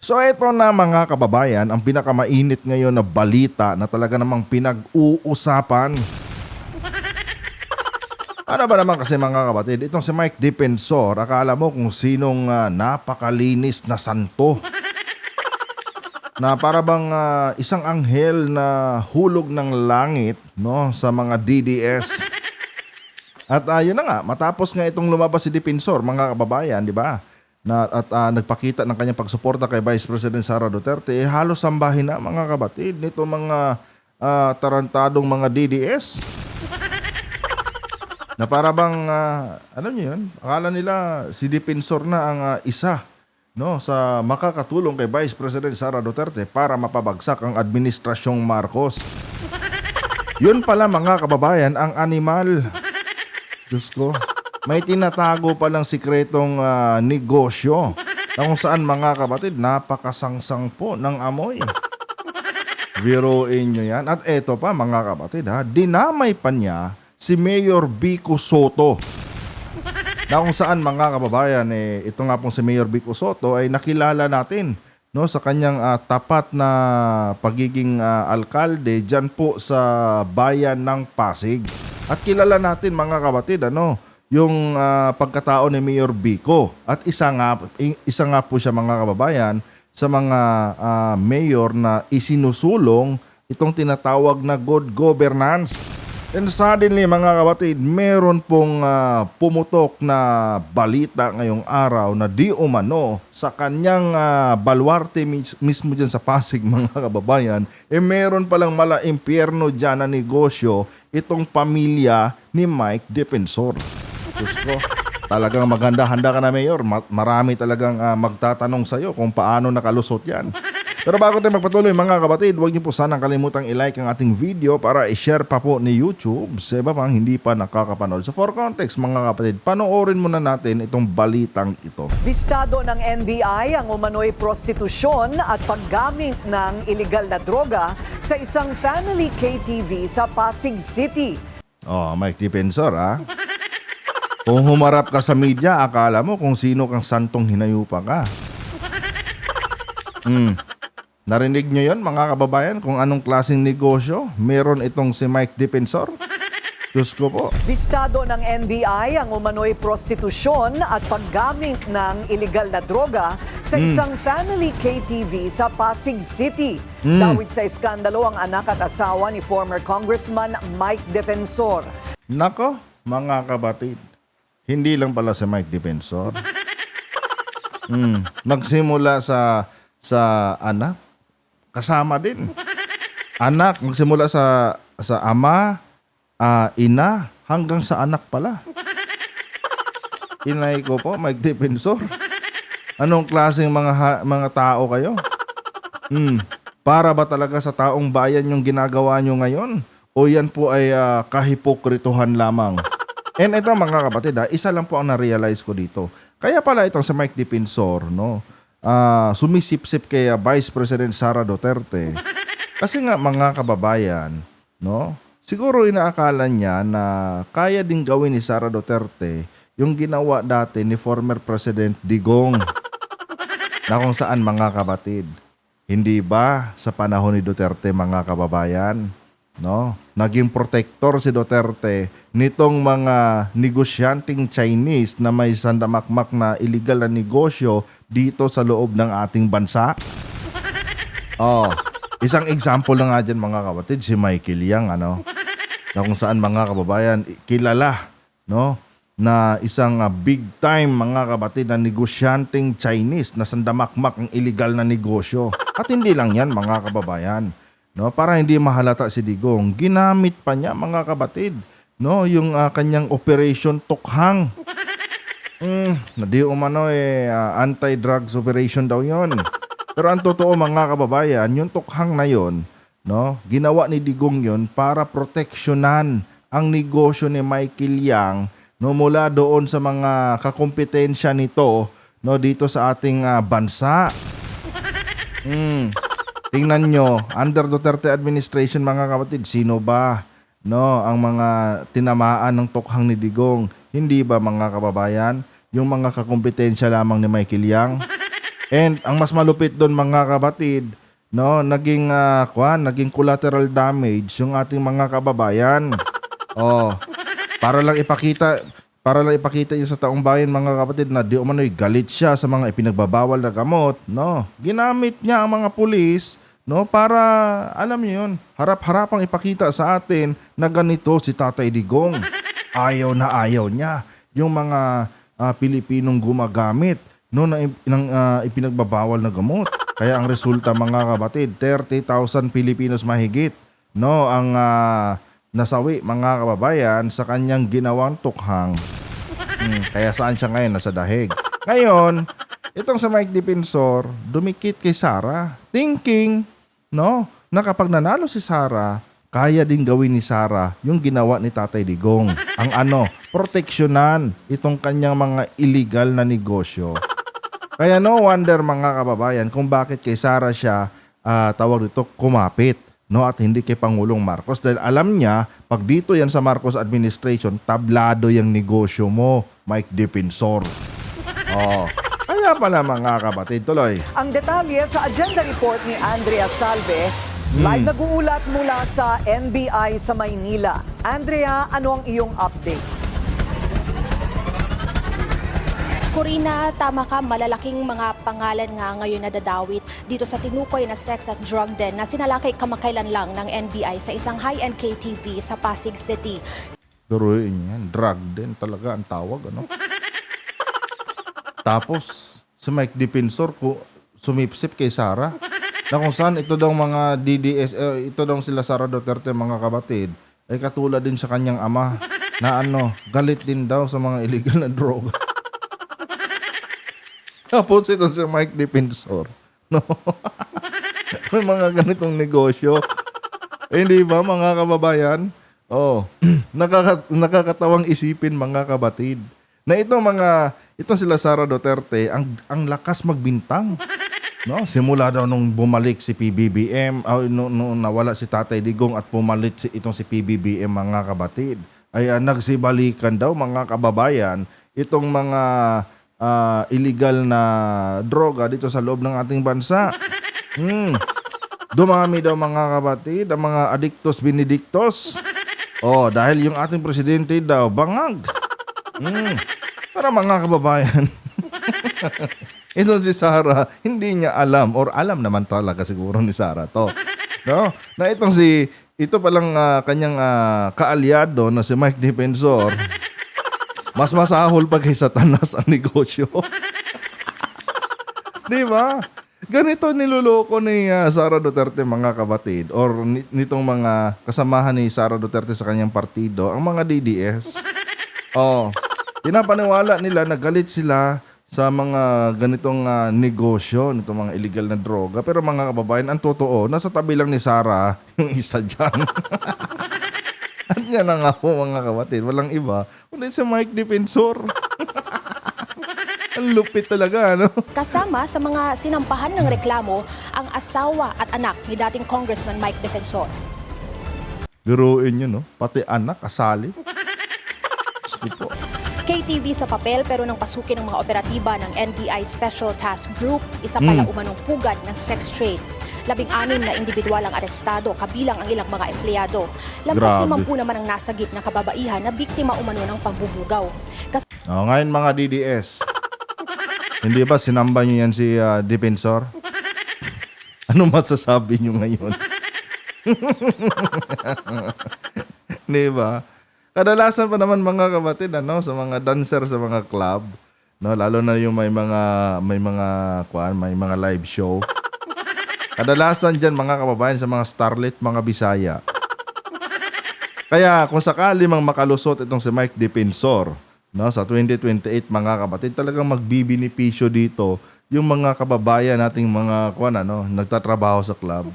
So eto na mga kababayan, ang pinakamainit ngayon na balita na talaga namang pinag-uusapan. Ano ba naman kasi mga kapatid, itong si Mike Defensor, akala mo kung sinong napakalinis na santo. Na para bang isang anghel na hulog ng langit no, sa mga DDS. At yun na nga, matapos nga itong lumabas si Defensor, mga kababayan, di ba? Nagpakita ng kanyang pagsuporta kay Vice President Sara Duterte, halos sambahin na mga kabatid nito mga tarantadong mga DDS. Na para bang, ano nyo yun, akala nila si Defensor na ang isa no, sa makakatulong kay Vice President Sara Duterte para mapabagsak ang administrasyong Marcos. Yun pala mga kababayan, ang animal. Diyos ko. May tinatago palang sikretong negosyo na kung saan mga kapatid, napakasangsang po ng amoy. Biruin nyo yan. At eto pa mga kapatid, dinamay pa niya si Mayor Vico Soto. Na kung saan mga kababayan, ito nga pong si Mayor Vico Soto ay nakilala natin no, sa kanyang tapat na pagiging alkalde dyan po sa bayan ng Pasig. At kilala natin mga kapatid, yung pagkatao ni Mayor Vico. At isa nga po siya mga kababayan sa mga mayor na isinusulong itong tinatawag na good governance. And suddenly mga kapatid, meron pong pumutok na balita ngayong araw na di umano sa kanyang baluarte mismo dyan sa Pasig mga kababayan, meron palang mala impyerno dyan na negosyo itong pamilya ni Mike Defensor. Diyos ko, talagang maganda-handa ka na Mayor. Marami talagang magtatanong sa'yo kung paano nakalusot yan. Pero bago tayo magpatuloy mga kapatid, huwag niyo po sanang kalimutang i-like ang ating video para i-share pa po ni YouTube sa iba pang hindi pa nakakapanood. So for context mga kapatid, panoorin muna natin itong balitang ito. Bistado ng NBI ang umano'y prostitusyon at paggamit ng iligal na droga sa isang family KTV sa Pasig City. Oh, Mike Defensor Kung humarap ka sa media, akala mo kung sino kang santong hinayupa ka. Narinig nyo yon mga kababayan kung anong klaseng negosyo meron itong si Mike Defensor? Diyos ko po. Bistado ng NBI ang umano'y prostitusyon at paggamit ng iligal na droga sa isang family KTV sa Pasig City. Dawit sa iskandalo ang anak at asawa ni former Congressman Mike Defensor. Nako, mga kabatid, hindi lang pala si Mike Defensor. Nagsimula sa anak, kasama din. Anak, magsimula sa ama, ina, hanggang sa anak pala. Inay ko po, Mike Defensor. Anong klaseng mga tao kayo? Para ba talaga sa taong bayan yung ginagawa nyo ngayon? O yan po ay kahipokrituhan lamang? And ito mga kapatid, isa lang po ang na-realize ko dito. Kaya pala itong sa Mike Defensor, no? Sumisip-sip kay Vice President Sara Duterte. Kasi nga mga kababayan, no? Siguro inaakala niya na kaya din gawin ni Sara Duterte yung ginawa dati ni former President Digong. Na kung saan mga kabatid, hindi ba sa panahon ni Duterte mga kababayan, no? Naging protector si Duterte nitong mga negosyanteng Chinese na may sandamakmak na illegal na negosyo dito sa loob ng ating bansa. Isang example na nga dyan mga kapatid, si Michael Yang, na kung saan mga kababayan kilala, no, na isang big time mga kapatid na negosyanteng Chinese na sandamakmak ang illegal na negosyo. At hindi lang yan mga kababayan, no, para hindi mahalata si Digong, ginamit pa niya mga kapatid, no, yung kanyang Operation Tukhang. Na di umano anti-drugs operation daw yon. Pero ang totoo mga kababayan, yung tukhang na yon, no, ginawa ni Digong yon para proteksyonan ang negosyo ni Michael Yang, no, mula doon sa mga kakompetensya nito, no, dito sa ating bansa. Tingnan nyo, under Duterte administration mga kapatid, sino ba, no, ang mga tinamaan ng tukhang ni Digong? Hindi ba mga kababayan, yung mga kakompetensya lamang ni Michael Yang? And ang mas malupit doon mga kapatid, no, naging collateral damage yung ating mga kababayan. Oh, para lang ipakita yun sa taong bayan mga kapatid na di umano'y galit siya sa mga ipinagbabawal na gamot, no. Ginamit niya ang mga pulis, no, para alam niyo yun, harap-harapang ipakita sa atin na ganito si Tatay Digong. Ayaw na ayaw niya yung mga Pilipinong gumagamit no ng ipinagbabawal na gamot. Kaya ang resulta mga kapatid, 30,000 Pilipinos mahigit no ang nasawi mga kababayan sa kanyang ginawang tukhang. Kaya saan siya ngayon? Nasa dahig. Ngayon, itong sa Mike Defensor, dumikit kay Sara, thinking no na kapag nanalo si Sara, kaya din gawin ni Sara yung ginawa ni Tatay Digong. Ang proteksyonan itong kanyang mga illegal na negosyo. Kaya no wonder mga kababayan kung bakit kay Sara siya tawag dito kumapit, no, at hindi kay Pangulong Marcos, dahil alam niya pag dito yan sa Marcos administration, tablado yung negosyo mo, Mike Defensor. Oh, kaya pala mga kapatid, tuloy. Ang detalye sa agenda report ni Andrea Salve, live nag-uulat mula sa NBI sa Maynila. Andrea, ano ang iyong update? Corina, tama ka, malalaking mga pangalan nga ngayon nadadawit dito sa tinukoy na sex at drug den na sinalakay kamakailan lang ng NBI sa isang high-end KTV sa Pasig City. Duruin yan, drug den talaga ang tawag, ano? Tapos, si Mike Defensor ko sumipsip kay Sara. Na kung saan ito daw mga DDS, ito daw sila Sara Duterte mga kapatid, ay katulad din sa kanyang ama na galit din daw sa mga illegal na droga. Tapos ito si Mike Defensor, no? May mga ganitong negosyo. Hindi ba mga kababayan? Oh, nakakatawang isipin mga kabatid na itong sila Sara Duterte, ang lakas magbintang. No, simula daw nung bumalik si PBBM, nung nawala si Tatay Digong at pumalit itong si PBBM mga kabatid, ay nagsibalikan daw mga kababayan itong mga illegal na droga dito sa loob ng ating bansa. Dumami daw mga kabatid ang mga adictos benedictos. Oh, dahil yung ating presidente daw bangag. Para mga kababayan. Ito si Sara, hindi niya alam or alam naman talaga siguro ni Sara to. No? Na ito palang kanyang kaalyado na si Mike Defensor, mas masahol pa kay Satanas ang negosyo. Di ba? Ganito niloloko ni Sara Duterte mga kabatid or nitong mga kasamahan ni Sara Duterte sa kanyang partido, ang mga DDS. Oh, pinapaniwala nila na galit sila sa mga ganitong negosyo, nitong mga illegal na droga. Pero mga kababayan, ang totoo, nasa tabi lang ni Sara yung isa dyan. At yan na nga po mga kapatid, walang iba, kundi si Mike Defensor. Ang lupit talaga, ano? Kasama sa mga sinampahan ng reklamo ang asawa at anak ni dating Congressman Mike Defensor. Biruin nyo, no? Pati anak, asali. Po. KTV sa papel pero nang pasukin ng mga operatiba ng NBI Special Task Group, isa pala umanong pugad ng sex trade. 16 na individual ang arestado, kabilang ang ilang mga empleyado. Lampas 50 naman ang nasa gitna kababaihan na biktima umano ng pambubugaw. Ngayon mga DDS, hindi ba sinamba nyo yan si Defensor? Ano masasabi nyo ngayon? Di ba? Kadalasan pa naman mga kapatid sa mga dancer sa mga club, no, lalo na yung may mga live show. Kadalasan diyan mga kababayan sa mga starlet, mga Bisaya. Kaya kung sakali mang makalusot itong si Mike Defensor, no, sa 2028 mga kapatid, talagang magbibinipisyo dito yung mga kababayan nating mga nagtatrabaho sa club.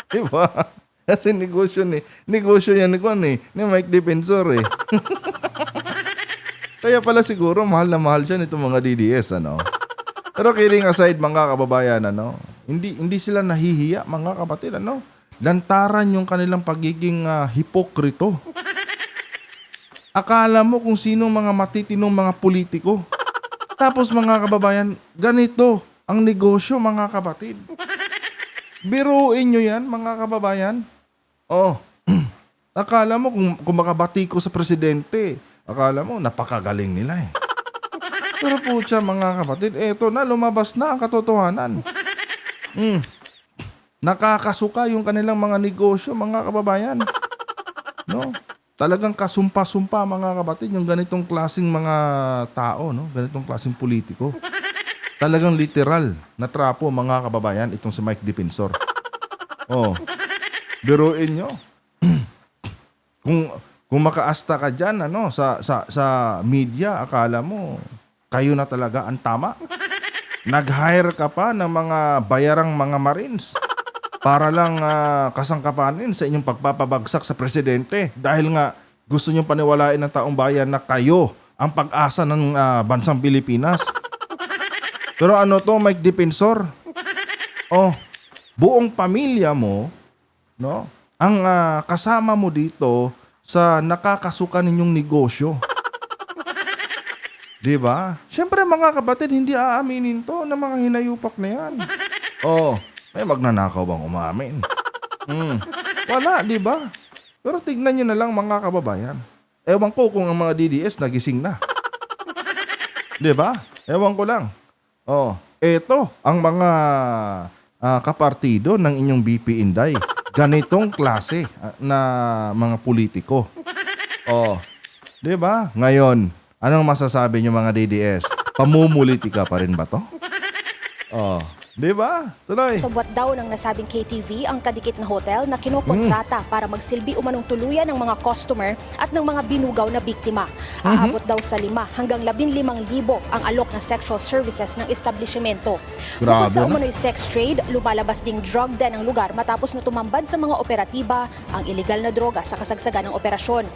Diba? Kasi negosyo yan ni Mike Defensor eh. Kaya pala siguro mahal na mahal siya nitong mga DDS, ano. Pero kidding aside mga kababayan, hindi sila nahihiya mga kapatid, Lantaran yung kanilang pagiging hipokrito. Akala mo kung sino mga matitinong mga politiko. Tapos mga kababayan, ganito ang negosyo mga kapatid. Biruin nyo yan mga kababayan. Oh, akala mo kung makabati ko sa presidente, akala mo napakagaling nila eh. Pero putya mga kapatid, eto na, lumabas na ang katotohanan. Nakakasuka yung kanilang mga negosyo mga kababayan. No? Talagang kasumpa-sumpa mga kapatid yung ganitong klaseng mga tao, no? Ganitong klaseng politiko. Talagang literal na trapo mga kababayan itong si Mike Defensor. Oh. Biruin nyo. kung makaasta ka diyan ano sa media, akala mo kayo na talaga ang tama. Nag-hire ka pa ng mga bayarang mga Marines para lang kasangkapanin sa inyong pagpapabagsak sa presidente dahil nga gusto niyong paniwalain ng taong bayan na kayo ang pag-asa ng bansang Pilipinas. Pero ano to, Mike Defensor? Oh, buong pamilya mo, no? Ang kasama mo dito sa nakakasuka ninyong negosyo. 'Di ba? Siyempre mga kapatid, hindi aaminin to ng mga hinayupak na yan. Oh, may magnanakaw bang umamin? Wala, 'di ba? Pero tignan niyo na lang mga kababayan. Ewan ko kung ang mga DDS nagising na. 'Di ba? Ewan ko lang. Oh, eto ang mga kapartido ng inyong BP Inday. Ganitong klase na mga politiko. Oh, 'di ba? Ngayon, anong masasabi niyo mga DDS? Pamumulitika pa rin ba 'to? Oh, 'di ba? Tuloy. Sabwat daw ng nasabing KTV ang kadikit na hotel na kinokontrata para magsilbi umanong tuluyan ng mga customer at ng mga binugaw na biktima. Aabot daw sa 5 hanggang 15,000 ang alok ng sexual services ng establishmento. Bukod Grabe, sa no? umano'y sex trade, lumalabas ding drug den ang lugar matapos na tumambad sa mga operatiba ang iligal na droga sa kasagsagan ng operasyon.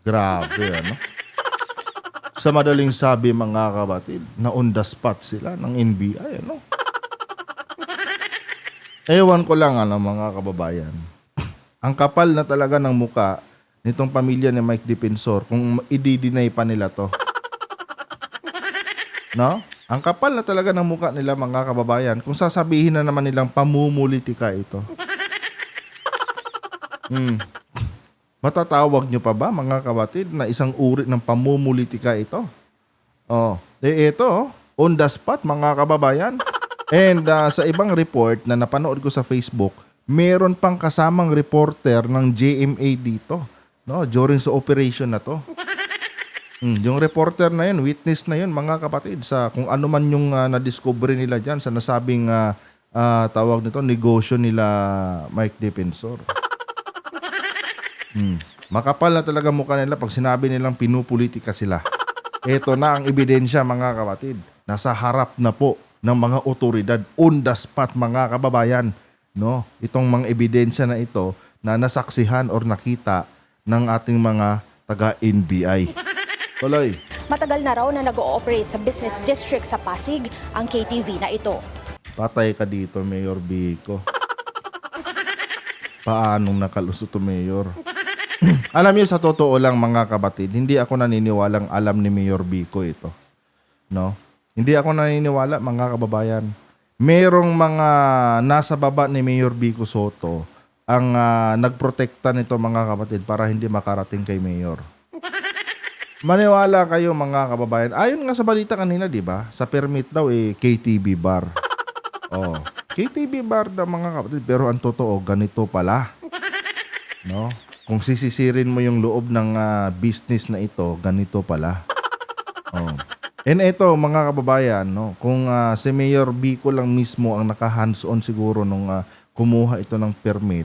Grabe, ano? Sa madaling sabi mga kapatid, na on the spot sila ng NBI, ano? Ewan ko lang, ano, mga kababayan. Ang kapal na talaga ng muka nitong pamilya ni Mike Defensor kung i-deny pa nila to. No? Ang kapal na talaga ng muka nila mga kababayan kung sasabihin na naman nilang pamumulitika ito. Matatawag nyo pa ba mga kapatid na isang uri ng pamumulitika ito? Oh, ito, on the spot mga kababayan. And sa ibang report na napanood ko sa Facebook, meron pang kasamang reporter ng GMA dito, no, during sa operation na to. Yung reporter na yun, witness na yun mga kapatid sa kung ano man yung na-discover nila dyan sa nasabing tawag nito, negosyo nila Mike Defensor. Makapal na talaga mukha nila pag sinabi nilang pinupolitika sila. Ito na ang ebidensya mga kapatid. Nasa harap na po ng mga otoridad, on the spot mga kababayan. No? Itong mga ebidensya na ito na nasaksihan or nakita ng ating mga taga-NBI. Tuloy. Matagal na raw na nag-ooperate sa business district sa Pasig ang KTV na ito. Patay ka dito, Mayor Vico. Paanong nakalusot to, Mayor? Alam niyo, sa totoo lang mga kapatid, hindi ako naniniwalang alam ni Mayor Vico ito. No? Hindi ako naniniwala mga kababayan. Merong mga nasa baba ni Mayor Vico Soto ang nagprotekta nito mga kapatid para hindi makarating kay Mayor. Maniwala kayo mga kababayan. Ayon nga sa balita kanina, di ba? Sa permit daw KTV bar. Oh, KTV bar na mga kapatid, pero ang totoo ganito pala. No? Kung sisisirin mo yung loob ng business na ito, ganito pala. Oh. And ito mga kababayan, no, kung si Mayor Vico lang mismo ang naka-hands-on siguro nung kumuha ito ng permit,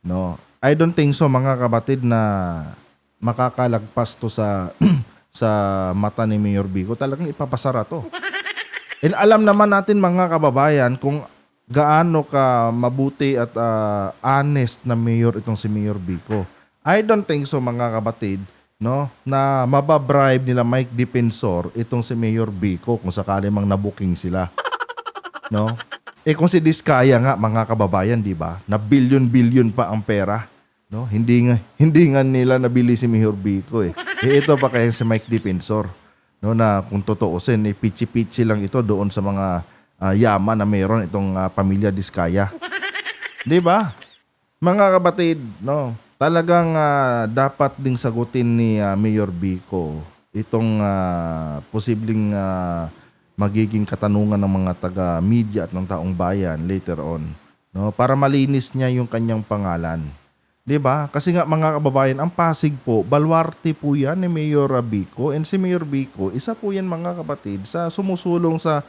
no, I don't think so mga kapatid na makakalagpas to sa sa mata ni Mayor Vico. Talagang ipapasara to. And alam naman natin mga kababayan kung gaano ka mabuti at honest na mayor itong si Mayor Vico. I don't think so mga kapatid, no, na mababribe nila Mike Defensor itong si Mayor Vico kung sakali mang nabuking sila. No? Kung si Diskaya nga mga kababayan, di ba? Na billion pa ang pera, no? Hindi nga nila nabili si Mayor Vico eh. Ito pa kaya si Mike Defensor, No, na kung tutuusin, pichi-pichi lang ito doon sa mga yaman na meron itong pamilya Diskaya. 'Di ba? Mga kapatid, no, talagang dapat ding sagutin ni Mayor Vico itong posibleng magiging katanungan ng mga taga-media at ng taong bayan later on, no, para malinis niya yung kanyang pangalan. 'Di ba? Kasi nga mga kababayan, ang Pasig po, baluarte po 'yan ni Mayor Vico, and si Mayor Vico, isa po 'yan mga kapatid sa sumusulong sa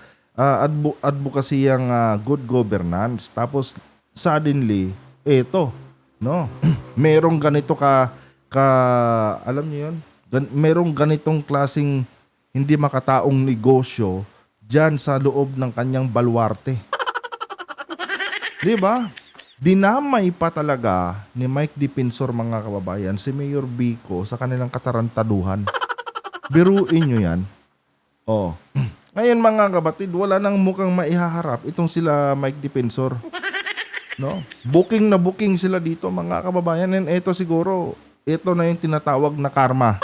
advokasiyang good governance. Tapos suddenly, eto, no. Merong ganito alam niyo 'yon? Merong ganitong klasing hindi makataong negosyo diyan sa loob ng kanyang baluarte. 'Di ba? Dinamay pa talaga ni Mike Defensor mga kababayan si Mayor Vico sa kanilang katarantaduhan. Biruin nyo yan. Oh. Ngayon mga kapatid, wala nang mukhang maihaharap itong sila Mike Defensor. No? Booking na booking sila dito mga kababayan, and ito siguro, ito na yung tinatawag na karma.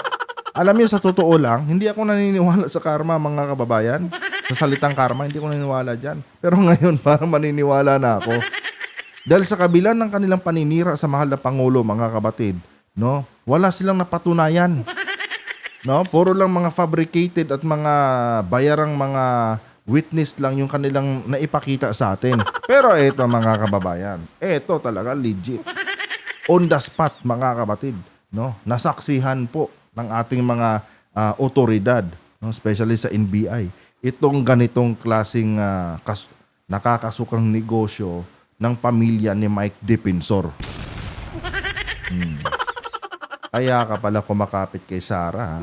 Alam niyo, sa totoo lang, hindi ako naniniwala sa karma mga kababayan. Sa salitang karma, hindi ako naniniwala dyan. Pero ngayon, parang maniniwala na ako. Dahil sa kabila ng kanilang paninira sa mahal na Pangulo, mga kapatid, no, wala silang napatunayan. No, puro lang mga fabricated at mga bayarang mga witness lang yung kanilang naipakita sa atin. Pero eto mga kababayan, eto talaga legit. On the spot mga kapatid, no, nasaksihan po ng ating mga otoridad, no, especially sa NBI, itong ganitong klaseng nakakasukang negosyo ng pamilya ni Mike Defensor. Kaya ka pala kumakapit kay Sara, ha?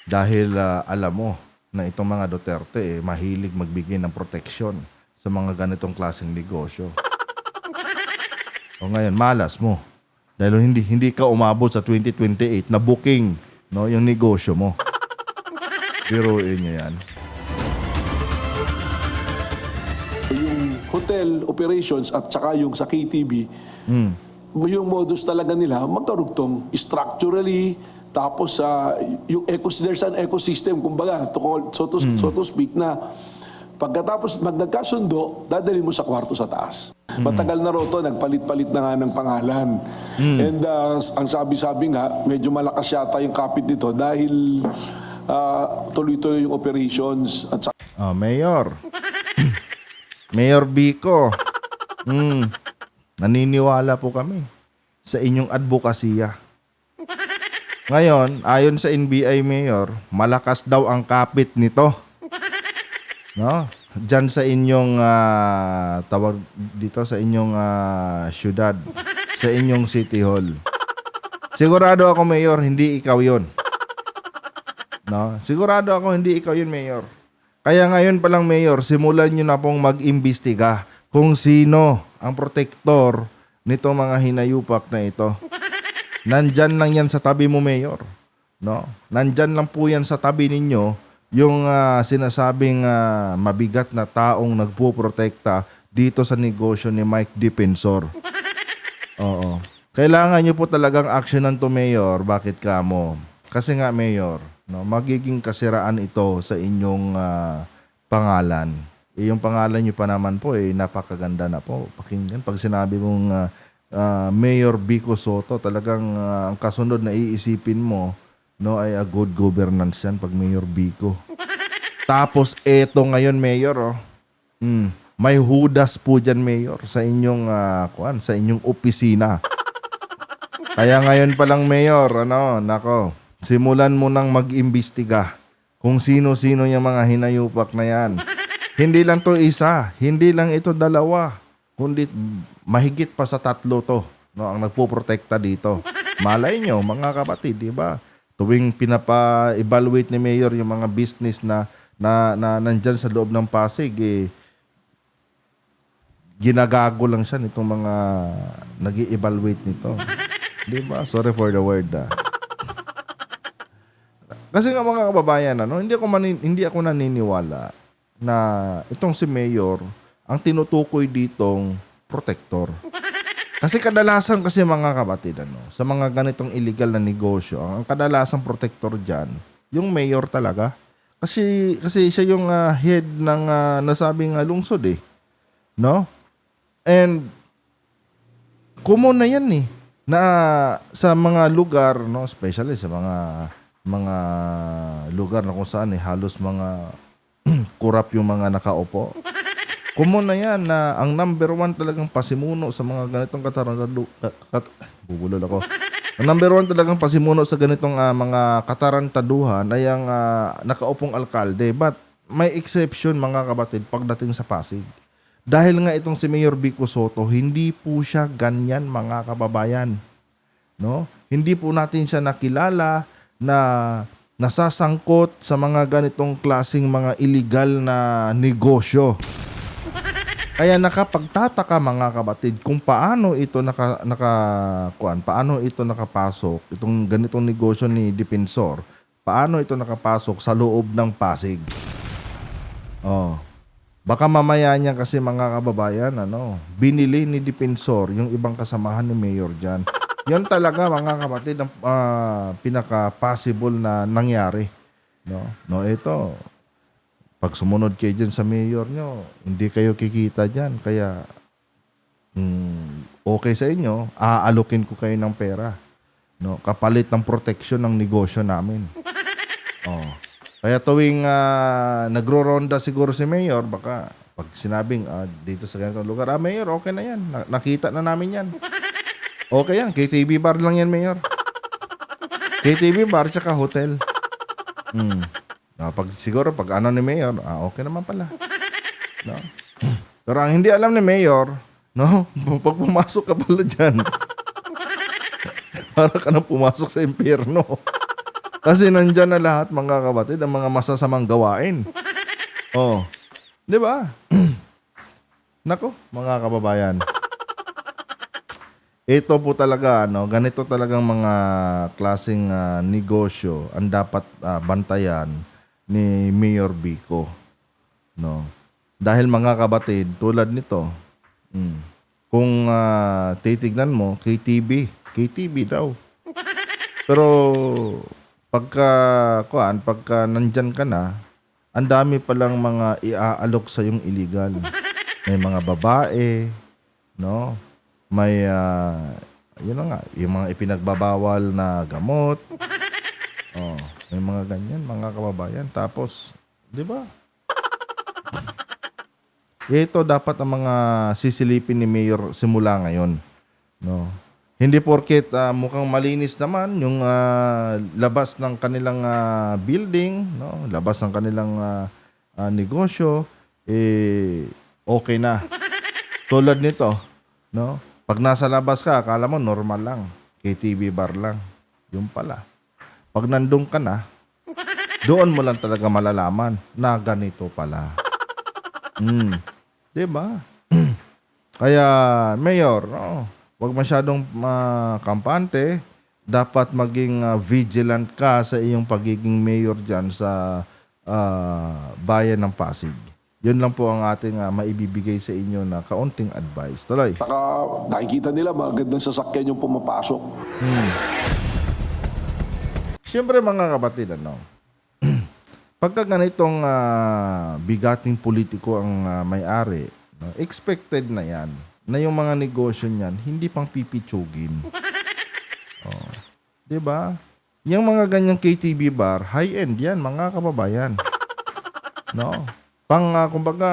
Dahil alam mo na itong mga Duterte mahilig magbigay ng proteksyon sa mga ganitong klaseng negosyo. O ngayon, malas mo. Dahil hindi ka umabot sa 2028 na booking, no, yung negosyo mo. Biruin niyo yan. Yung hotel operations at saka yung sa KTV, yung modus talaga nila magkarugtong structurally, tapos yung there's an ecosystem, kumbaga, so to speak, na pagkatapos nagkasundo, dadali mo sa kwarto sa taas. Matagal na roto, nagpalit-palit na nga ng pangalan. And ang sabi-sabi nga, medyo malakas yata yung kapit nito dahil tuloy-tuloy yung operations at saka Mayor. Mayor Vico, naniniwala po kami sa inyong advokasya. Ngayon, ayon sa NBI Mayor, malakas daw ang kapit nito. No? Diyan sa inyong tawag dito sa inyong syudad, sa inyong City Hall. Sigurado ako, Mayor, hindi ikaw 'yon. No? Sigurado ako hindi ikaw 'yon, Mayor. Kaya ngayon pa lang, Mayor, simulan nyo na pong mag-imbestiga kung sino ang protektor nito mga hinayupak na ito. Nandyan lang yan sa tabi mo, Mayor. No? Nandyan lang po yan sa tabi ninyo yung sinasabing mabigat na taong nagpuprotekta dito sa negosyo ni Mike Defensor. Oo. Kailangan nyo po talagang aksyonan to, Mayor. Bakit ka mo? Kasi nga, Mayor, no, magiging kasiraan ito sa inyong pangalan. Yung pangalan nyo pa naman po napakaganda na po. Pakinggan, pag sinabi mong Mayor Vico Soto, talagang ang kasunod na iisipin mo, no, ay a good governance yan pag Mayor Vico. Tapos eto ngayon, Mayor, may hudas po dyan, Mayor, sa inyong sa inyong opisina. Kaya ngayon pa lang, Mayor, nako, simulan mo nang mag-imbestiga kung sino-sino yung mga hinayupak na yan. Hindi lang to isa, hindi lang ito dalawa, kundi mahigit pa sa 3 to, no, ang nagpoprotekta dito. Malay nyo, mga kapatid, di ba? Tuwing pinapa-evaluate ni Mayor yung mga business na nandyan sa loob ng Pasig, ginagago lang siya nitong mga nag-i-evaluate nito. Di ba? Sorry for the word, Kasi nga mga kababayan, hindi ako naniniwala na itong si Mayor ang tinutukoy ditong protector. Kasi kadalasan mga kapatid, sa mga ganitong illegal na negosyo, ang kadalasang protector dyan, yung mayor talaga. Kasi siya yung head ng nasabing lungsod eh. No? And common na yan eh. Na sa mga lugar, no, especially sa mga lugar na kung saan halos mga kurap yung mga nakaupo. Common na yan na ang number one talagang pasimuno sa mga ganitong bubulol ako. Ang number one talagang pasimuno sa ganitong mga katarantaduhan ay ang nakaupong alkalde. But may exception mga kapatid pagdating sa Pasig. Dahil nga itong si Mayor Vico Soto, hindi po siya ganyan mga kababayan. No? Hindi po natin siya nakilala na nasasangkot sa mga ganitong klaseng mga illegal na negosyo. Kaya nakapagtataka mga kapatid kung paano ito paano ito nakapasok itong ganitong negosyo ni Dipensor. Paano ito nakapasok sa loob ng Pasig? Oh. Baka mamaya niya kasi mga kababayan, binili ni Dipensor yung ibang kasamahan ni Mayor diyan. Yan talaga mga kapatid ang pinaka-possible na nangyari. No, ito. Pag sumunod kayo dyan sa mayor nyo, hindi kayo kikita dyan. Kaya, okay sa inyo, aalukin ko kayo ng pera. No? Kapalit ng protection ng negosyo namin. Oh. Kaya tuwing nagro-ronda siguro si mayor, baka pag sinabing dito sa ganitong lugar, mayor, okay na yan. Nakita na namin yan. Okay yan, KTV bar lang yan, mayor. KTV bar tsaka hotel. Siguro pag ano ni Mayor, okay naman pala. No? Pero ang hindi alam ni Mayor, no? Pag pumasok ka pala dyan, para ka nang pumasok sa impyerno. Kasi nandyan na lahat mga kapatid, ang mga masasamang gawain. Oh. Di ba? Nako, mga kababayan. Ito po talaga, ganito talagang mga klaseng negosyo ang dapat bantayan ni Mayor Vico. No? Dahil mga kabatid, tulad nito, kung titignan mo, KTV daw. Pero pagka nandyan ka na, ang dami palang mga iaalok sa yung illegal. May mga babae, no? May yun na nga, yung mga ipinagbabawal na gamot. Oh, may mga ganyan, mga kababayan. Tapos, di ba? Ito dapat ang mga sisilipin ni Mayor simula ngayon. No? Hindi porket mukhang malinis naman yung labas ng kanilang building, no? Labas ng kanilang negosyo, okay na. Tulad nito, no? Pag nasa labas ka, akala mo normal lang. KTV bar lang. Yung pala. Pag nandun ka na, doon mo lang talaga malalaman na ganito pala. Diba? Kaya, Mayor, huwag masyadong kampante. Dapat maging vigilant ka sa iyong pagiging mayor dyan sa bayan ng Pasig. Yun lang po ang ating maibibigay sa inyo na kaunting advice. Tuloy. Saka nakikita nila magandang sasakyan yung pumapasok. Siyempre mga kapatid, pagka ganitong bigating politiko ang may-ari, expected na yan, na yung mga negosyo niyan, hindi pang pipitsugin. Diba? Yung mga ganyang KTV bar, high-end yan, mga kababayan. No? Kumbaga,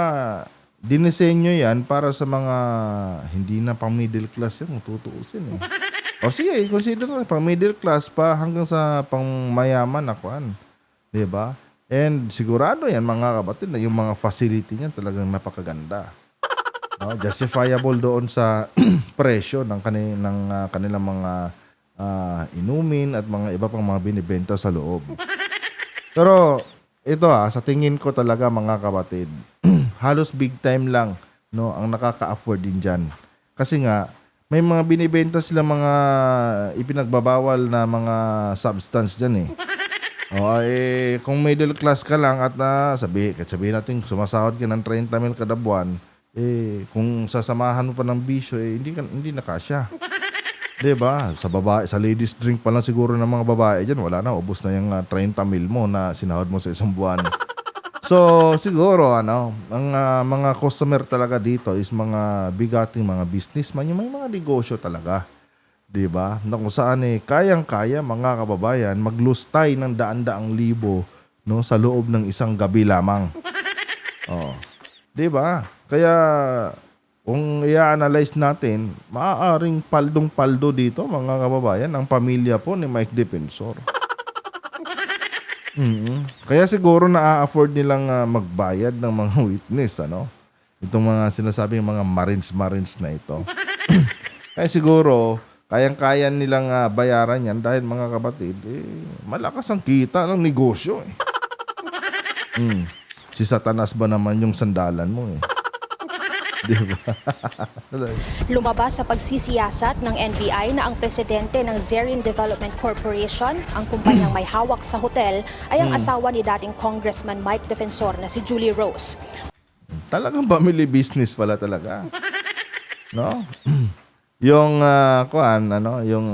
dinisenyo yan para sa mga hindi na pang middle class yan, kung tutuusin eh. O sige, consider na pang middle class pa hanggang sa pang mayaman na kuan. Diba? And sigurado yan mga kapatid na yung mga facility niyan talagang napakaganda. No? Justifiable doon sa presyo ng kanilang mga inumin at mga iba pang mga binibenta sa loob. Pero ito sa tingin ko talaga mga kapatid, halos big time lang ang nakaka-afford din dyan. Kasi nga, may mga binibenta sila mga ipinagbabawal na mga substance dyan eh. Kung middle class ka lang at sabihin natin sumasahod ka ng 30 mil kada buwan, kung sasamahan mo pa ng bisyo, hindi na kasya. 'Di ba? Sa babae, sa ladies drink pa lang siguro ng mga babae diyan, wala na, ubos na yung 30 mil mo na sinahod mo sa isang buwan. So, siguro ang mga customer talaga dito is mga bigating mga businessman, yung may mga negosyo talaga. 'Di ba? Na kung saan kayang-kaya mga kababayan maglustay ng daan-daang libo no sa loob ng isang gabi lamang. Oh. 'Di ba? Kaya kung i-analyze natin, maaaring paldong-paldo dito mga kababayan ang pamilya po ni Mike Defensor. Kaya siguro na-afford nilang magbayad ng mga witness, ano? Itong mga sinasabing mga Marines na ito. Kaya siguro, kayang-kaya nilang bayaran yan dahil mga kapatid, malakas ang kita ng negosyo. Si Satanas ba naman yung sandalan mo eh? Di ba? Lumabas sa pagsisiyasat ng NBI na ang presidente ng Zerin Development Corporation, ang kumpanyang may hawak sa hotel, ay ang asawa ni dating Congressman Mike Defensor na si Julie Rose. Talagang family business pala talaga. No? Yung yung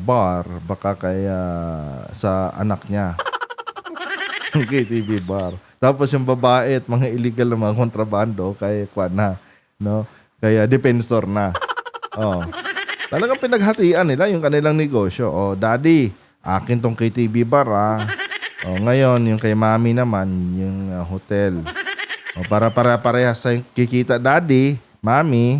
bar baka kaya sa anak niya. Yung KTV bar. Tapos yung babae at mga illegal na mga kontrabando kay no? Kaya Defensor na. Oh. Talagang pinaghatian nila yung kanilang negosyo. Oh, daddy, akin tong KTV bar Oh, ngayon yung kay mami naman yung hotel. Oh, para parehas sa kikita daddy, mami.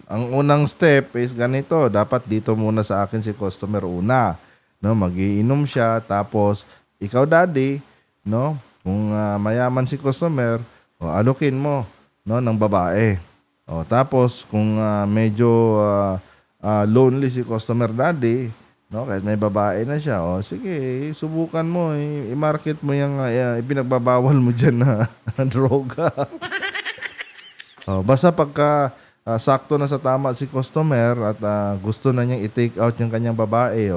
Ang unang step is ganito, dapat dito muna sa akin si customer una, no, magiinom siya tapos ikaw daddy, no, kung mayaman si customer, alokin mo, no, ng babae. Tapos kung medyo lonely si customer daddy, no, kahit may babae na siya, sige, subukan mo, i-market mo yung ipinagbabawal mo diyan na droga. Basta pagka sakto na sa tama si customer at gusto na niyang i-take out yung kanyang babae,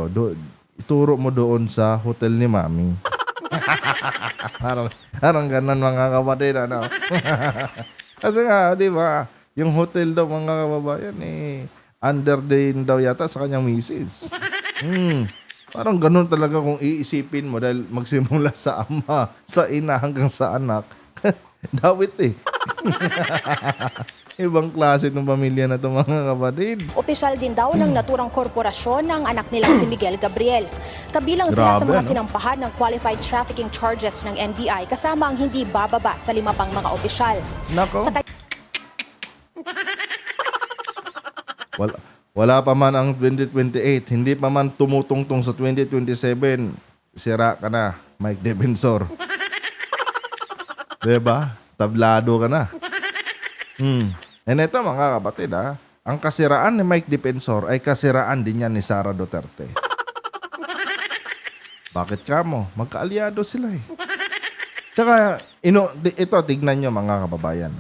ituro mo doon sa hotel ni mami. parang ganun mga kapatid, ano? Kasi nga, di ba, yung hotel daw mga kababayan, under din daw yata sa kanyang misis. Parang ganun talaga kung iisipin mo dahil magsimula sa ama, sa ina hanggang sa anak. Dawit Ibang klase ng pamilya na ito mga kapatid. Opisyal din daw ng naturang korporasyon ng anak nilang si Miguel Gabriel. Kabilang sila sa Grabe, mga no? sinampahan ng qualified trafficking charges ng NBI kasama ang hindi bababa sa 5 pang mga opisyal. Nako. Sa Wala pa man ang 2028, hindi pa man tumutungtong sa 2027, sira ka na, Mike Defensor. Diba? Tablado ka na. And ito mga kapatid, ang kasiraan ni Mike Defensor ay kasiraan din yan ni Sara Duterte. Bakit ka mo? Magkaalyado sila eh. Tsaka, ito tignan nyo mga kababayan.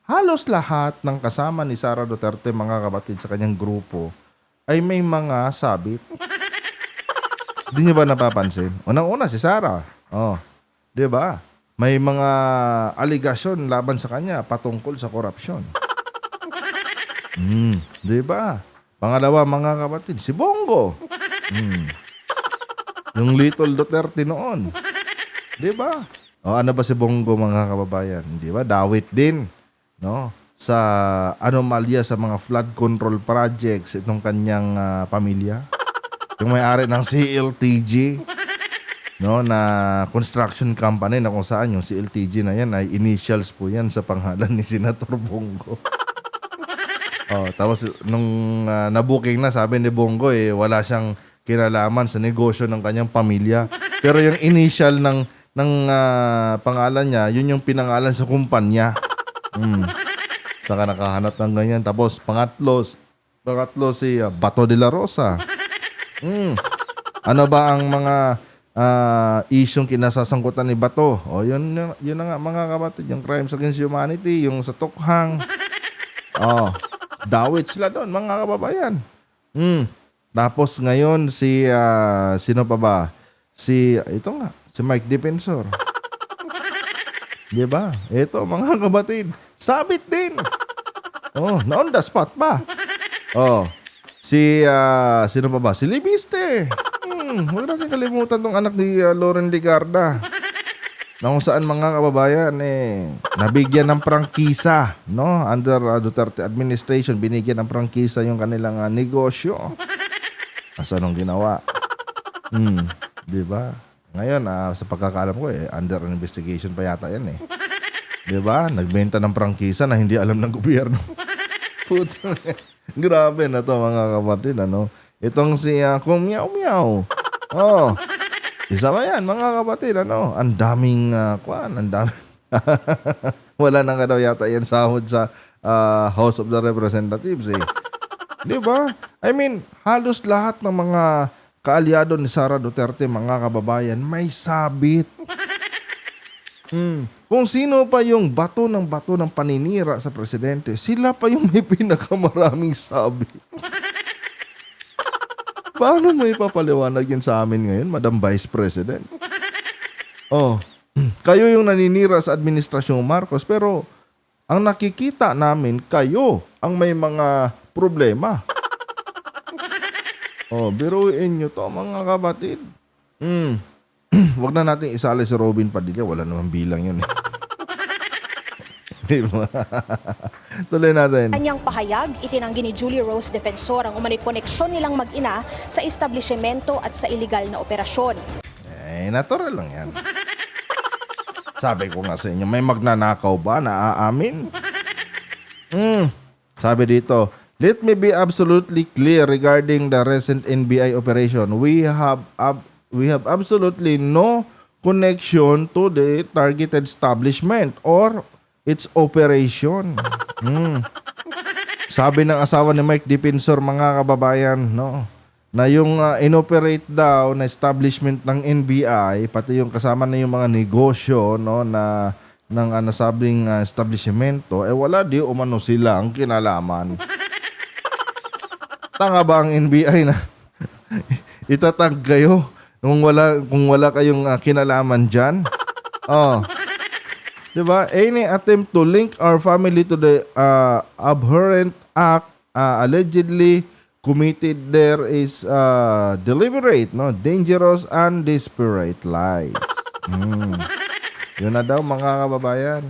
Halos lahat ng kasama ni Sara Duterte mga kapatid sa kanyang grupo ay may mga sabit. Di nyo ba napapansin? Unang-una si Sara. Di ba? May mga aligasyon laban sa kanya patungkol sa korupsyon. Di ba? Pangalawa mga kapatid, si Bongo. Yung Little Duterte noon. Di ba? Ano ba si Bongo mga kababayan? Di ba? Dawit din, no? Sa anomalya sa mga flood control projects itong kanyang pamilya. Yung may-ari ng CLTG, no, na construction company na kung saan yung CLTG na yan ay initials po yan sa pangalan ni Senator Bongo. Tapos nung nabooking na, sabi ni Bongo wala siyang kinalaman sa negosyo ng kanyang pamilya. Pero yung initial ng pangalan niya, yun yung pinangalan sa kumpanya. Saka nakahanap ng ganyan. Tapos pangatlo si Bato de la Rosa. Ano ba ang mga isyong kinasasangkutan ni Bato? Yun na nga mga kapatid, yung crimes against humanity, yung sa Tukhang. Dawit sila doon mga kababayan. Tapos ngayon sino pa ba? Si Mike Defensor. Di ba? Ito mga kapatid, sabit din. Na on the spot pa. Oh, sino pa ba? Si Libiste. Huwag natin kalimutan tong anak ni Loren Ligarda. Na kung saan mga kababayan, nabigyan ng prangkisa, no? Under Duterte administration, binigyan ng prangkisa yung kanilang negosyo. Asa nung ginawa? Di ba? Ngayon, sa pagkakaalam ko, under investigation pa yata yan eh. Di ba? Nagbenta ng prangkisa na hindi alam ng gobyerno. Puto. Grabe na to mga kapatid, ano? Itong si Kung Meow Meow. Oh. Isa ba yan, mga kapatid, ano? Ang daming, ang daming. Wala nang daw yata yan sahod sa House of the Representatives, eh. Di ba? I mean, halos lahat ng mga kaalyado ni Sara Duterte, mga kababayan, may sabit. Kung sino pa yung bato ng paninira sa presidente, sila pa yung may pinakamaraming sabit. Paano mo ipapaliwanag yun sa amin ngayon, Madam Vice President? Oh, kayo yung naninira sa administrasyong Marcos, pero ang nakikita namin, kayo ang may mga problema. Oh, biruin nyo to, mga kapatid. Wag na natin isali si Robin Padilla. Wala namang bilang yun. Diba? Tuloy natin. Kanyang pahayag, itinanggi ni Julie Rose Defensor ang umano'y koneksyon nilang mag-ina sa establishmento at sa iligal na operasyon. Natural lang yan. Sabi ko nga sa inyo, may magnanakaw ba na aamin? Sabi dito, let me be absolutely clear regarding the recent NBI operation. We have absolutely no connection to the targeted establishment or its operation. Sabi ng asawa ni Mike Defensor, mga kababayan, no, na yung inoperate daw na establishment ng NBI, pati yung kasama na yung mga negosyo, no, na ng nasabing establishmento, wala di umano sila ang kinalaman. Tanga ba ang NBI na itatag kayo kung wala kayong kinalaman diyan? Oh. 'Di ba? Any attempt to link our family to the abhorrent act allegedly committed there is deliberate, no, dangerous and desperate lies. Yun na daw, mga kababayan.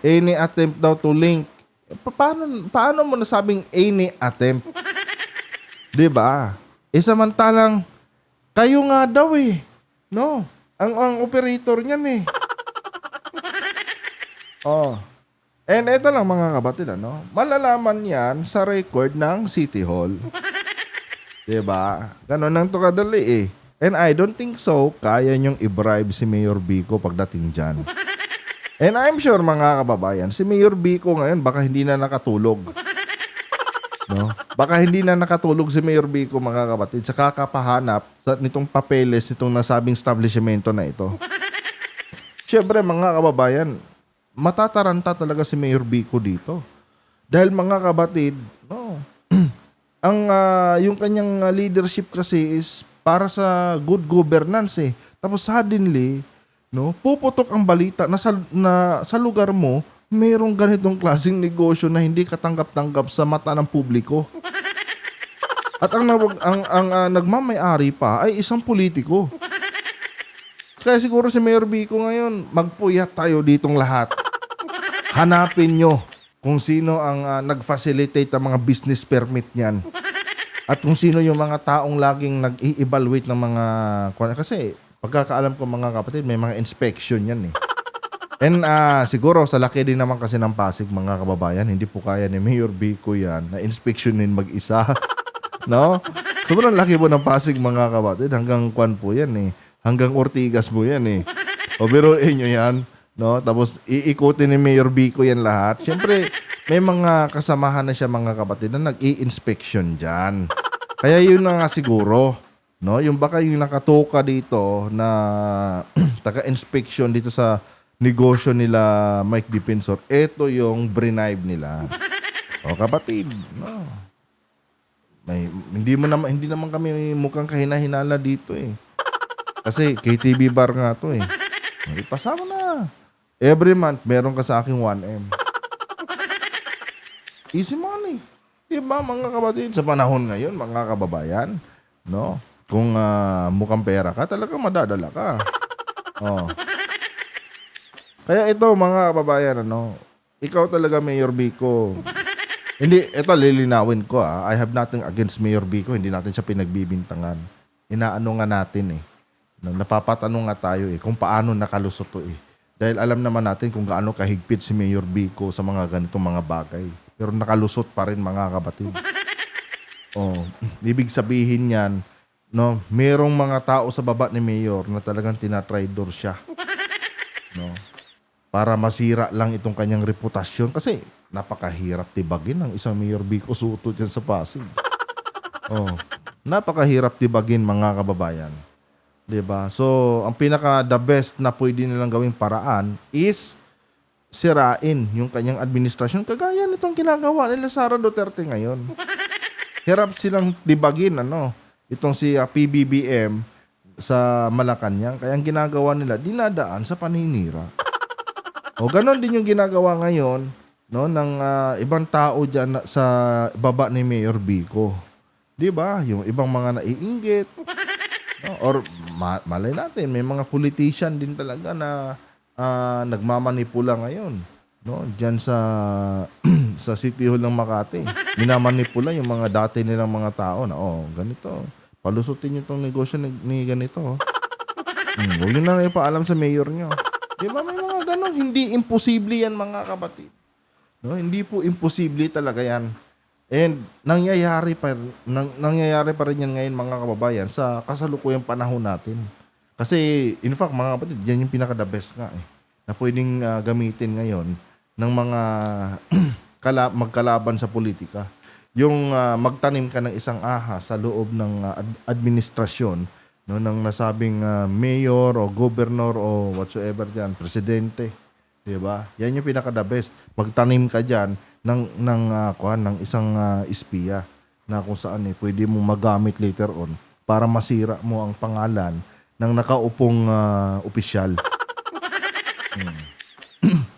Any attempt daw to link. Paano mo nasabing any attempt? 'Di ba? Samantalang kayo nga daw no? Ang operator niyan Oh. And ito lang, mga kapatid, ano? Malalaman 'yan sa record ng City Hall. 'Di ba? Ganun lang to kadali And I don't think so kaya niyong i-bribe si Mayor Vico pagdating diyan. And I'm sure, mga kababayan, si Mayor Vico ngayon baka hindi na nakatulog. No? Baka hindi na nakatulog si Mayor Vico, mga kapatid, sa kakapahanap nitong papeles, nitong nasabing establishmento na ito. Siyempre, mga kababayan, matataranta talaga si Mayor Vico dito. Dahil, mga kapatid, no, yung kanyang leadership kasi is para sa good governance Tapos suddenly, no, puputok ang balita na sa lugar mo merong ganitong klaseng negosyo na hindi katanggap-tanggap sa mata ng publiko. At ang nagmamay-ari pa ay isang politiko. Kaya siguro si Mayor Vico ngayon, magpuyat tayo ditong lahat. Hanapin nyo kung sino ang nag-facilitate ang mga business permit niyan. At kung sino yung mga taong laging nag-i-evaluate ng mga... Kasi pagkakaalam ko, mga kapatid, may mga inspection yan And siguro sa laki din naman kasi ng Pasig, mga kababayan, hindi po kaya ni Mayor Vico yan na inspeksyonin mag-isa. No? Sobrang laki po ng Pasig, mga kapatid. Hanggang Kwan po yan Hanggang Ortigas po yan O biruin nyo yan. No? Tapos iikutin ni Mayor Vico yan lahat. Siyempre, may mga kasamahan na siya, mga kapatid, na nag-i-inspection dyan. Kaya yun na nga siguro. No? Yung baka yung nakatoka dito na taga-inspection dito sa negosyo nila Mike Defensor, ito yung bribe nila. O kapatid, no. Hindi naman kami mukhang kahina-hinala dito Kasi KTV bar nga to Pasama na. Every month meron ka sa akin 1M. Easy money. Di ba mga kapatid? Sa panahon ngayon, mga kababayan, no? Kung mukhang pera ka, talagang madadala ka. Oh. Kaya ito mga kababayan, ano, ikaw talaga Mayor Vico. Hindi, ito lilinawin ko I have nothing against Mayor Vico. Hindi natin siya pinagbibintangan. Inaano nga natin Napapatanong nga tayo kung paano nakalusot to Dahil alam naman natin kung gaano kahigpit si Mayor Vico sa mga ganitong mga bagay. Pero nakalusot pa rin mga kapatid. Oh, ibig sabihin yan, no, merong mga tao sa baba ni Mayor na talagang tinatraidor siya. No? Para masira lang itong kanyang reputasyon kasi napakahirap tibagin ng isang Mayor Vico Soto dyan sa Pasig. Oh, napakahirap tibagin mga kababayan. 'Di ba? So, ang pinaka the best na pwede nilang gawing paraan is sirain yung kanyang administrasyon kagaya nitong ginagawa nila Sara Duterte ngayon. Hirap silang tibagin itong si PBBM sa Malacanang kaya ang ginagawa nila dinadaan sa paninira. O ganon din yung ginagawa ngayon ng ibang tao diyan sa baba ni Mayor Vico. 'Di ba? Yung ibang mga naiinggit. No? Or malay natin may mga politician din talaga na nagmamanipula ngayon, no? Diyan sa sa City Hall ng Makati. Minamanipula yung mga dati nilang mga tao na ganito. Palusutin niyo tong negosyo ni ganito. Huwag niyo na ipaalam sa mayor niyo. 'Di ba may mga ganon, hindi imposible yan mga kapatid. No, hindi po imposible talaga yan. And nangyayari pa rin yan ngayon mga kababayan sa kasalukuyang panahon natin. Kasi in fact mga kapatid, yan yung pinaka the best nga na pwedeng gamitin ngayon ng mga magkalaban sa politika. Yung magtanim ka ng isang ahas sa loob ng administrasyon ng nasabing mayor o governor o whatsoever diyan, presidente. 'Di ba? Yan yung pinaka the best. Magtanim ka diyan ng isang espiya na kung saan pwede mo magamit later on para masira mo ang pangalan ng nakaupong opisyal.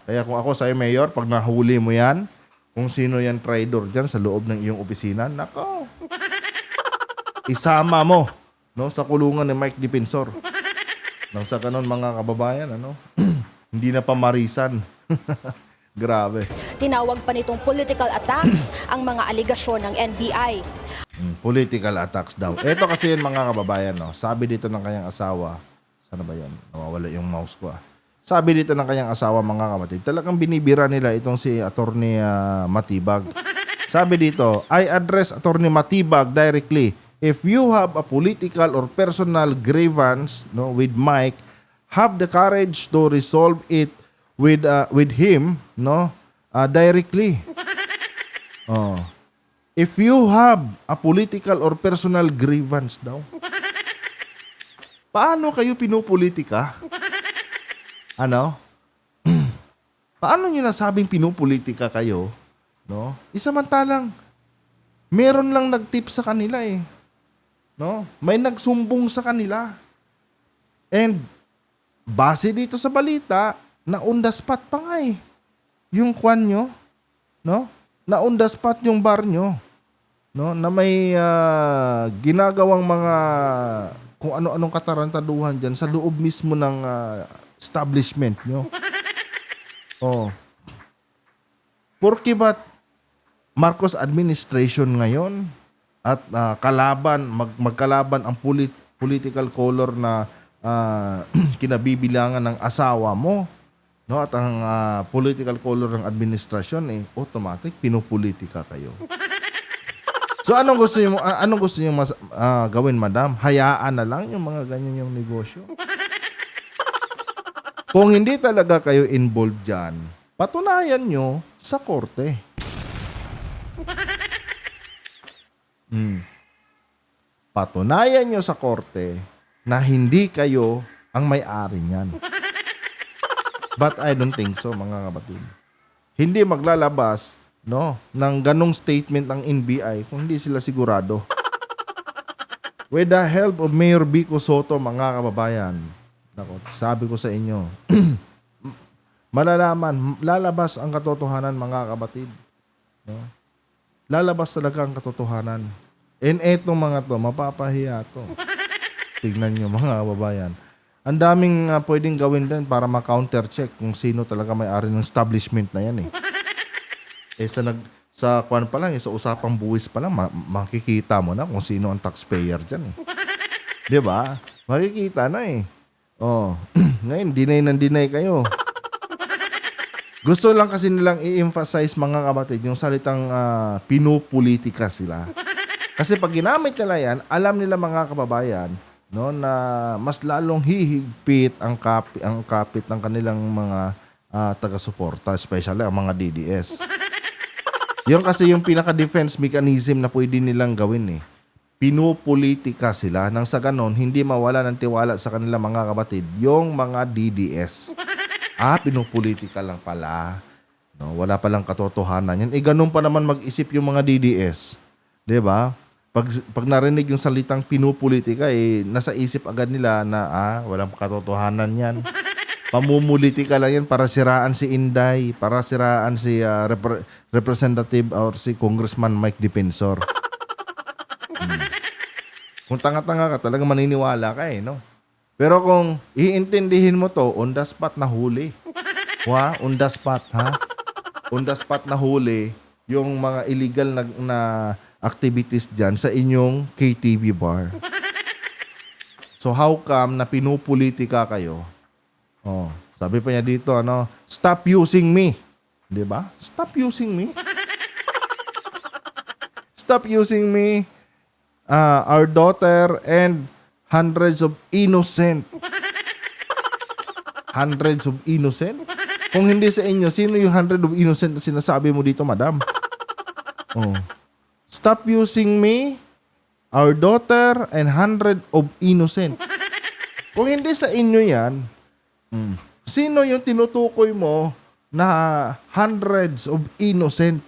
Kaya kung ako sa'yo, Mayor, pag nahuli mo yan, kung sino yan traidor dyan sa loob ng iyong opisina, nako, isama mo sa kulungan ni Mike Defensor. Nang sa kanon mga kababayan, hindi na pamarisan. Grabe. Tinawag pa nitong political attacks ang mga aligasyon ng NBI. Political attacks daw. Ito kasi yun mga kababayan, sabi dito ng kanyang asawa, sana ba yan? Nawawala yung mouse ko Sabi dito ng kanyang asawa mga kapatid, talagang binibira nila itong si Attorney Matibag. Sabi dito, I address Attorney Matibag directly. If you have a political or personal grievance with Mike, have the courage to resolve it with him directly. If you have a political or personal grievance daw. Paano kayo pinupolitika? Paano niyo nasabing pinupolitika kayo? Isamantalang meron lang nagtip sa kanila May nagsumbong sa kanila. And base dito sa balita, na on the spot pa nga yung kwan nyo, na on the spot yung bar nyo, na may ginagawang mga kung ano-anong katarantaduhan dyan sa loob mismo ng establishment nyo. Porque ba't Marcos administration ngayon at magkalaban ang political color na kinabibilangan ng asawa mo, at ang political color ng administrasyon automatic pinupolitika kayo. So anong gusto niyo gawin, madam? Hayaan na lang yung mga ganyan yung negosyo. Kung hindi talaga kayo involved diyan, patunayan nyo sa korte. Patunayan nyo sa korte na hindi kayo ang may-ari niyan. But I don't think so, mga kapatid. Hindi maglalabas ng ganong statement ng NBI kung hindi sila sigurado. With the help of Mayor Vico Soto, mga kababayan, sabi ko sa inyo, lalabas ang katotohanan, mga kapatid. lalabas talaga ang katotohanan. And etong mga to, mapapahiya to. Tignan nyo mga kababayan. Ang daming pwedeng gawin din para ma-counter-check kung sino talaga may-ari ng establishment na yan sa kwan pa lang, sa usapang buwis pa lang, makikita mo na kung sino ang taxpayer dyan Di ba? Makikita na Oh, ngayon, deny kayo. Gusto lang kasi nilang i-emphasize mga kapatid yung salitang pinupolitika sila. Kasi pag ginamit nila yan, alam nila mga kababayan, no, na mas lalong hihigpit ang kapit ng kanilang mga taga-suporta, especially ang mga DDS. Yung kasi yung pinaka-defense mechanism na pwede nilang gawin Pinupolitika sila nang sa ganon hindi mawala ng tiwala sa kanilang mga kapatid yung mga DDS. Pinupolitika lang pala. No, wala palang katotohanan yan. Ganun pa naman mag-isip yung mga DDS. 'Di ba? Pag narinig yung salitang pinupolitika, nasa isip agad nila na walang katotohanan yan. Pamumulitika lang yan para siraan si Inday, para siraan si Representative or si Congressman Mike Defensor. Kung tanga-tanga ka, talaga maniniwala ka no? Pero kung iintindihin mo to, on the spot na huli. On the spot, On the spot na huli yung mga illegal na activities dyan sa inyong KTV bar. So how come na pinupolitika kayo? Sabi pa niya dito, stop using me. 'Di ba? Stop using me. Stop using me, our daughter and hundreds of innocent. Hundreds of innocent? Kung hindi sa inyo, sino yung hundred of innocent na sinasabi mo dito, madam? Stop using me, our daughter, and hundred of innocent. Kung hindi sa inyo yan, sino yung tinutukoy mo na hundreds of innocent?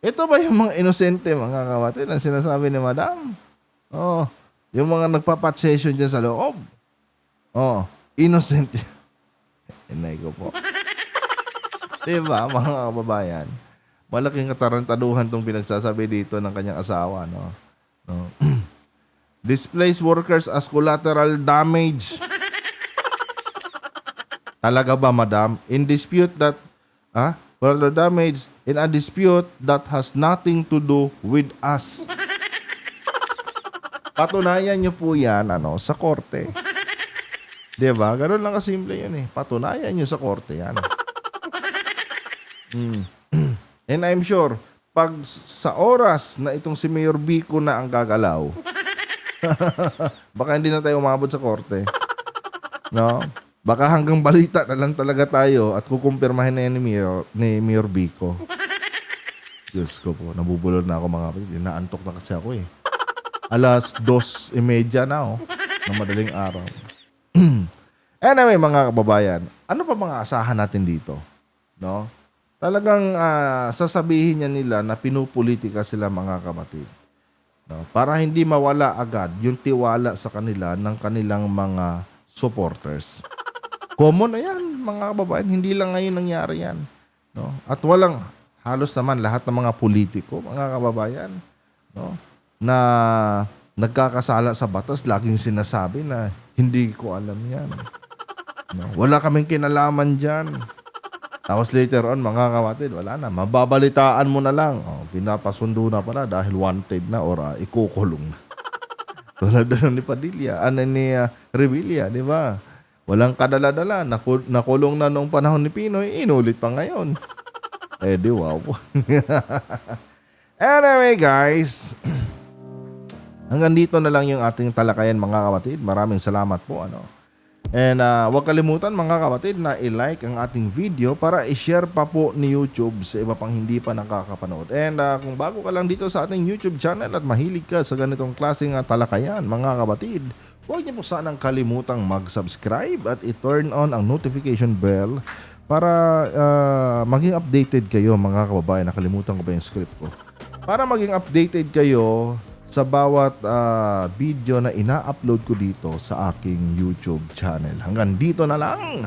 Ito ba yung mga inosente, mga kapatid, ang sinasabi ni madam? Yung mga nagpa-pat session dyan sa loob. Innocent. Inay ko po. Diba, mga kababayan? Malaking katarantaduhan tong pinagsasabi dito ng kanyang asawa, no? Displaced workers as collateral damage. Talaga ba, madam? In dispute that, collateral damage, in a dispute that has nothing to do with us. Patunayan nyo po yan, sa korte. Diba? Ganun lang kasimple yun Patunayan nyo sa korte yan. And I'm sure, pag sa oras na itong si Mayor Vico na ang gagalaw, baka hindi na tayo umabot sa korte. No? Baka hanggang balita na lang talaga tayo at kukumpirmahin na yan ni Mayor Vico. Diyos ko po, nabubulol na ako mga kapatid. Naantok na kasi ako 2:30 na ng madaling araw. Anyway, mga kababayan, ano pa mga asahan natin dito? No? Talagang sasabihin niya nila na pinupolitika sila mga kapatid. No? Para hindi mawala agad yung tiwala sa kanila ng kanilang mga supporters. Common na yan mga kababayan. Hindi lang ngayon nangyari yan. No? At walang halos naman lahat ng mga politiko, mga kababayan, no? Na nagkakasala sa batas, laging sinasabi na hindi ko alam yan. No? Wala kaming kinalaman dyan. Tapos later on, mga kapatid, wala na. Mababalitaan mo na lang. Pinapasundo na pala dahil wanted na or ikukulong na. Tulad na ni Padilla, ni Revilla, di ba? Walang kadala-dala. Nakulong na noong panahon ni Pinoy, inulit pa ngayon. Di wow. Anyway, guys. Hanggang dito na lang yung ating talakayan, mga kapatid. Maraming salamat po. And huwag kalimutan mga kapatid na i-like ang ating video para i-share pa po ni YouTube sa iba pang hindi pa nakakapanood. And kung bago ka lang dito sa ating YouTube channel at mahilig ka sa ganitong klaseng talakayan mga kapatid, huwag niyo po sanang kalimutang mag-subscribe at i-turn on ang notification bell para maging updated kayo mga kababayan. Nakalimutan ko ba yung script ko? Para maging updated kayo sa bawat video na ina-upload ko dito sa aking YouTube channel. Hanggang dito na lang.